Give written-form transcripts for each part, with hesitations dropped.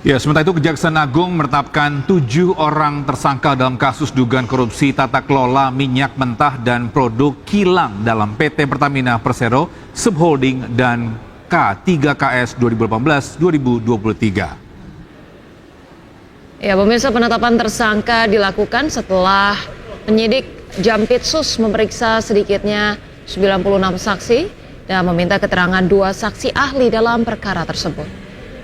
Ya, sementara itu Kejaksaan Agung menetapkan 7 orang tersangka dalam kasus dugaan korupsi tata kelola minyak mentah dan produk kilang dalam PT Pertamina Persero, Subholding dan K3KS 2018-2023. Ya, pemirsa, penetapan tersangka dilakukan setelah penyidik Jampitsus memeriksa sedikitnya 96 saksi dan meminta keterangan 2 saksi ahli dalam perkara tersebut.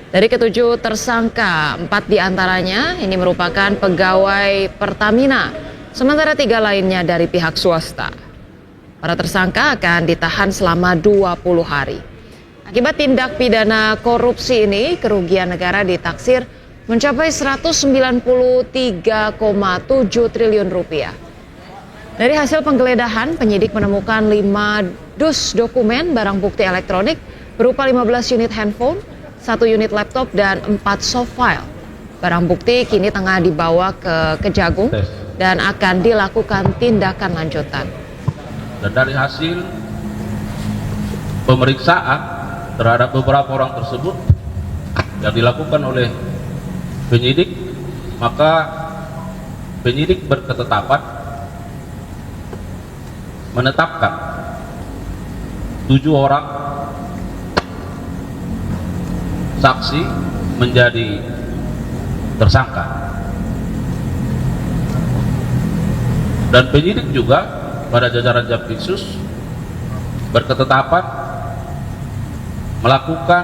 Dari ke-7 tersangka, 4 diantaranya ini merupakan pegawai Pertamina, sementara 3 lainnya dari pihak swasta. Para tersangka akan ditahan selama 20 hari. Akibat tindak pidana korupsi ini, kerugian negara ditaksir mencapai 193,7 triliun rupiah. Dari hasil penggeledahan, penyidik menemukan 5 dus dokumen barang bukti elektronik berupa 15 unit handphone, 1 unit laptop, dan 4 soft file. Barang bukti kini tengah dibawa ke Kejagung dan akan dilakukan tindakan lanjutan. Dan dari hasil pemeriksaan terhadap beberapa orang tersebut yang dilakukan oleh penyidik, maka penyidik berketetapan menetapkan 7 orang saksi menjadi tersangka, dan penyidik juga pada jajaran Jampitsus berketetapan melakukan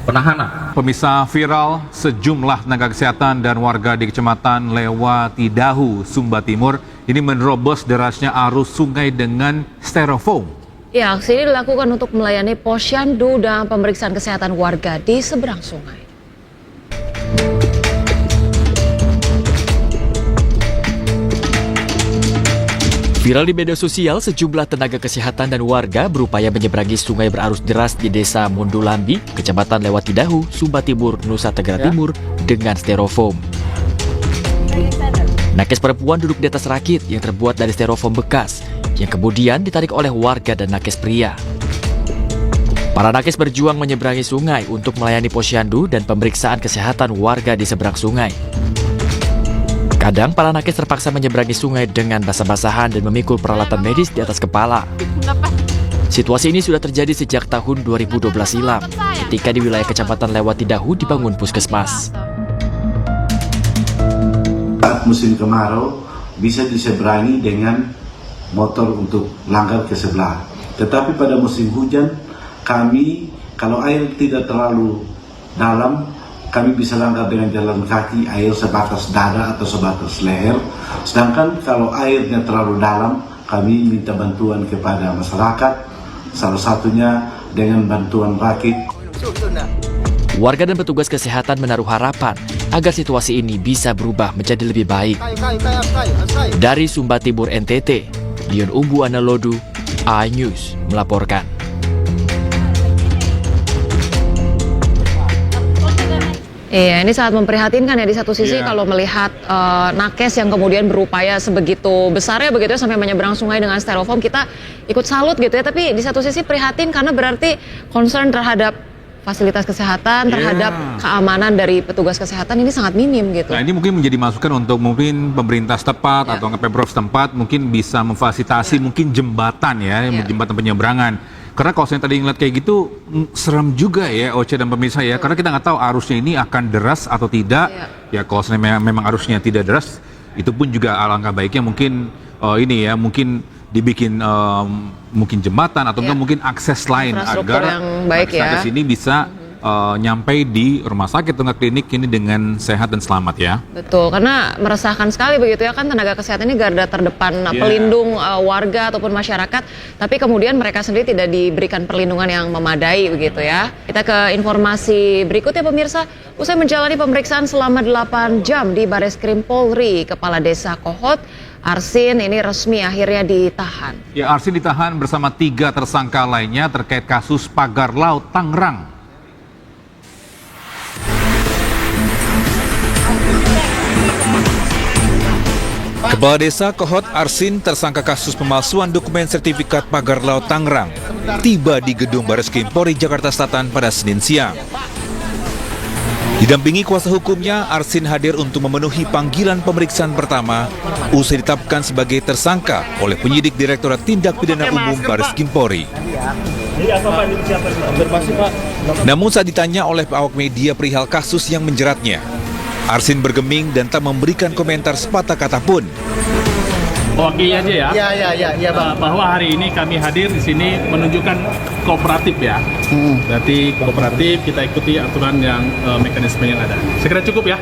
penahanan. Pemirsa, viral sejumlah tenaga kesehatan dan warga di Kecamatan Lewatidahu, Sumba Timur ini menerobos derasnya arus sungai dengan styrofoam. Ya, aksi ini dilakukan untuk melayani posyandu dan pemeriksaan kesehatan warga di seberang sungai. Viral di media sosial, sejumlah tenaga kesehatan dan warga berupaya menyeberangi sungai berarus deras di Desa Mundulambi, Kecamatan Lewatidahu, Sumba Timur, Nusa Tenggara Timur dengan styrofoam. Nakes perempuan duduk di atas rakit yang terbuat dari styrofoam bekas yang kemudian ditarik oleh warga dan nakes pria. Para nakes berjuang menyeberangi sungai untuk melayani posyandu dan pemeriksaan kesehatan warga di seberang sungai. Kadang para nakes terpaksa menyeberangi sungai dengan basah-basahan dan memikul peralatan medis di atas kepala. Situasi ini sudah terjadi sejak tahun 2012 silam, ketika di wilayah Kecamatan Lewatidahu dibangun puskesmas. Saat musim kemarau bisa diseberangi dengan motor untuk langgar ke sebelah. Tetapi pada musim hujan, kami kalau air tidak terlalu dalam, kami bisa langgar dengan jalan kaki, air sebatas dada atau sebatas leher. Sedangkan kalau airnya terlalu dalam, kami minta bantuan kepada masyarakat, salah satunya dengan bantuan rakit. Warga dan petugas kesehatan menaruh harapan agar situasi ini bisa berubah menjadi lebih baik. Dari Sumba Timur NTT, Dion Umbu Analodu, iNews melaporkan. Iya, ini sangat memprihatinkan ya di satu sisi kalau melihat nakes yang kemudian berupaya sebegitu besar ya begitu ya, sampai menyeberang sungai dengan styrofoam, kita ikut salut gitu ya. Tapi di satu sisi prihatin karena berarti concern terhadap fasilitas kesehatan, terhadap keamanan dari petugas kesehatan ini sangat minim gitu. Nah, ini mungkin menjadi masukan untuk mungkin pemerintah setempat atau Pemprov setempat mungkin bisa memfasilitasi mungkin jembatan jembatan penyeberangan. Karena kalau saya tadi ngeliat kayak gitu, serem juga ya Oce dan pemirsa ya, karena kita nggak tahu arusnya ini akan deras atau tidak. Ya kalau memang arusnya tidak deras, itu pun juga alangkah baiknya mungkin mungkin dibikin mungkin jembatan atau enggak mungkin akses lain agar yang baik ya. Ke sini bisa nyampe di rumah sakit atau klinik ini dengan sehat dan selamat ya. Betul, karena meresahkan sekali begitu ya, kan tenaga kesehatan ini garda terdepan pelindung warga ataupun masyarakat, tapi kemudian mereka sendiri tidak diberikan perlindungan yang memadai begitu ya. Kita ke informasi berikutnya pemirsa. Usai menjalani pemeriksaan selama 8 jam di Bareskrim Polri, Kepala Desa Kohot Arsin ini resmi akhirnya ditahan. Ya, Arsin ditahan bersama 3 tersangka lainnya terkait kasus pagar laut Tangerang. Kepala Desa Kohot Arsin tersangka kasus pemalsuan dokumen sertifikat pagar laut Tangerang tiba di gedung Bareskrim Polri Jakarta Selatan pada Senin siang. Didampingi kuasa hukumnya, Arsin hadir untuk memenuhi panggilan pemeriksaan pertama usai ditetapkan sebagai tersangka oleh penyidik Direktorat Tindak Pidana Umum Bareskrim Polri. Namun saat ditanya oleh awak media perihal kasus yang menjeratnya, Arsin bergeming dan tak memberikan komentar sepatah kata pun. Oke aja ya. Ya, bahwa hari ini kami hadir di sini menunjukkan kooperatif ya. Berarti kooperatif, kita ikuti aturan yang mekanisme yang ada. Sekira cukup ya.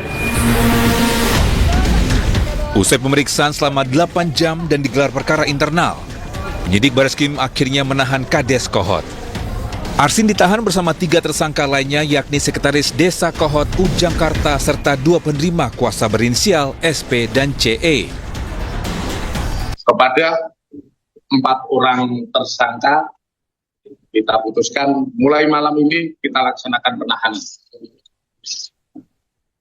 Usai pemeriksaan selama 8 jam dan digelar perkara internal, penyidik Bareskrim akhirnya menahan Kades Kohot. Arsin ditahan bersama 3 tersangka lainnya, yakni Sekretaris Desa Kohot Ujangkarta serta 2 penerima kuasa berinisial SP dan CE. Kepada 4 orang tersangka kita putuskan mulai malam ini kita laksanakan penahanan.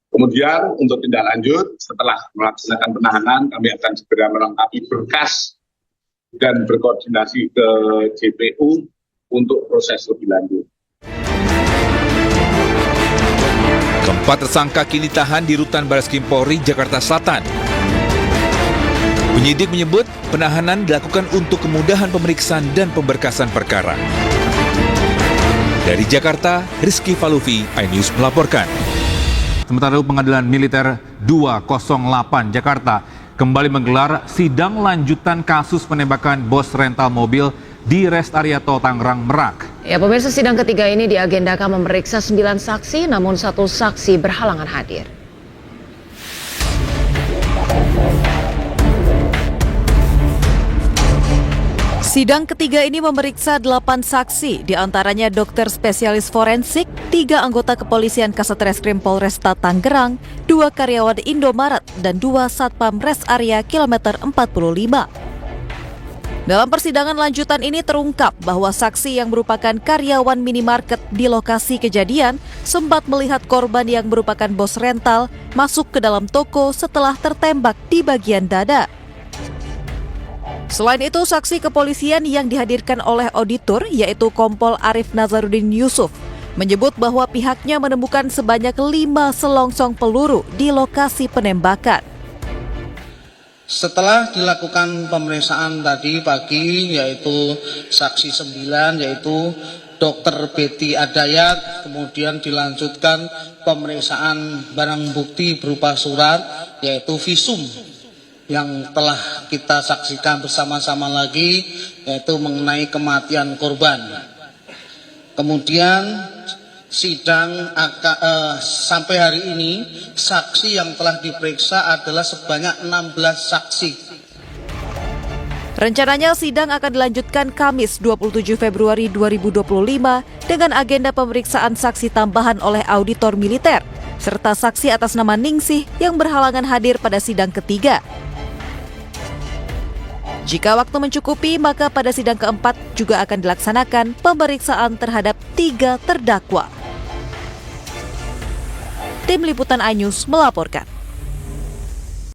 Kemudian untuk tindak lanjut setelah melaksanakan penahanan kami akan segera melengkapi berkas dan berkoordinasi ke JPU untuk proses lebih lanjut. Keempat tersangka kini ditahan di Rutan Bareskrim Polri Jakarta Selatan. Penyidik menyebut penahanan dilakukan untuk kemudahan pemeriksaan dan pemberkasan perkara. Dari Jakarta, Rizky Falufi, iNews melaporkan. Sementara itu Pengadilan Militer 208 Jakarta kembali menggelar sidang lanjutan kasus penembakan bos rental mobil di Rest Area Tol Tangerang, Merak. Ya, pemirsa, sidang ketiga ini diagendakan memeriksa 9 saksi, namun 1 saksi berhalangan hadir. Sidang ketiga ini memeriksa 8 saksi, diantaranya dokter spesialis forensik, 3 anggota kepolisian Kasatreskrim Polresta Tangerang, 2 karyawan Indomaret, dan 2 satpam Rest Area kilometer 45. Dalam persidangan lanjutan ini terungkap bahwa saksi yang merupakan karyawan minimarket di lokasi kejadian sempat melihat korban yang merupakan bos rental masuk ke dalam toko setelah tertembak di bagian dada. Selain itu, saksi kepolisian yang dihadirkan oleh auditor, yaitu Kompol Arif Nazarudin Yusuf, menyebut bahwa pihaknya menemukan sebanyak 5 selongsong peluru di lokasi penembakan. Setelah dilakukan pemeriksaan tadi pagi, yaitu saksi 9, yaitu Dr. Betty Adayat, kemudian dilanjutkan pemeriksaan barang bukti berupa surat, yaitu visum, yang telah kita saksikan bersama-sama lagi, yaitu mengenai kematian korban. Kemudian sidang sampai hari ini saksi yang telah diperiksa adalah sebanyak 16 saksi. Rencananya sidang akan dilanjutkan Kamis 27 Februari 2025 dengan agenda pemeriksaan saksi tambahan oleh auditor militer serta saksi atas nama Ningsih yang berhalangan hadir pada sidang ketiga. Jika waktu mencukupi, maka pada sidang keempat juga akan dilaksanakan pemeriksaan terhadap 3 terdakwa. Tim Liputan iNews melaporkan.